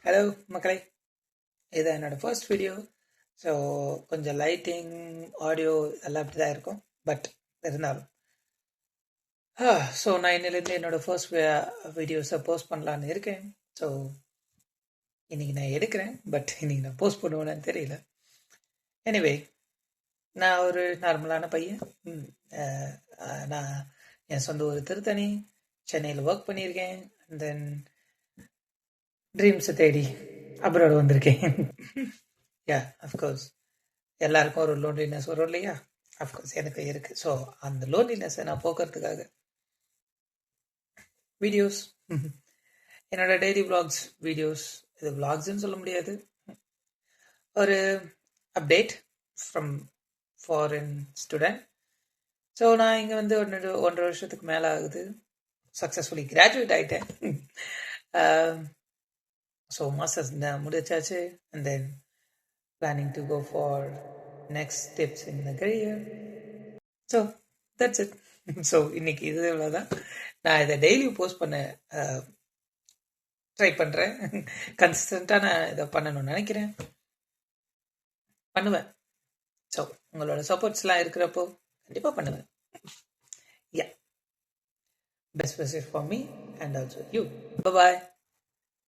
Hello மக்களே, இது என்னோட ஃபர்ஸ்ட் வீடியோ. ஸோ கொஞ்சம் லைட்டிங், ஆடியோ எல்லாம் அப்படி தான் இருக்கும். பட் இருந்தாலும் ஸோ நான் இன்னிலேருந்து என்னோட ஃபர்ஸ்ட் வீடியோஸை போஸ்ட் பண்ணலான்னு இருக்கேன். ஸோ இன்னைக்கு நான் எடுக்கிறேன், பட் இன்னைக்கு நான் போஸ்ட் பண்ணுவேன்னு தெரியல. எனிவே, நான் ஒரு நார்மலான பையன். நான் என் சொந்த ஊர் திருத்தணி, சென்னையில் ஒர்க் பண்ணியிருக்கேன். அண்ட் தென் ட்ரீம்ஸை தேடி அப்ராட் வந்திருக்கேன். யா, அஃப்கோர்ஸ் எல்லாருக்கும் ஒரு லோன்லினஸ் வரும் இல்லையா? அஃப்கோர்ஸ் எனக்கு இருக்கு. ஸோ அந்த லோன்லினஸை நான் போக்குறதுக்காக வீடியோஸ், என்னோட டெய்லி விளாக்ஸ் வீடியோஸ், இது விளாக்ஸ்ன்னு சொல்ல முடியாது, ஒரு update from foreign student. So நான் இங்கே வந்து 1.5 வருஷத்துக்கு மேலே ஆகுது. சக்ஸஸ்ஃபுல்லி கிராஜுவேட் ஆகிட்டேன். ஸோ மாஸ்டர்ஸ் முடிச்சாச்சு. And then planning to go for next steps in the career. So that's it. So இன்னைக்கு இது இவ்வளோதான். நான் இதை டெய்லி போஸ்ட் பண்ண ட்ரை பண்ணுறேன். கன்சிஸ்டண்ட்டாக நான் இதை பண்ணணும்னு நினைக்கிறேன், பண்ணுவேன். ஸோ உங்களோட சப்போர்ட்ஸ்லாம் இருக்கிறப்போ கண்டிப்பாக பண்ணுவேன். Yeah, best wishes for me and also you. Bye.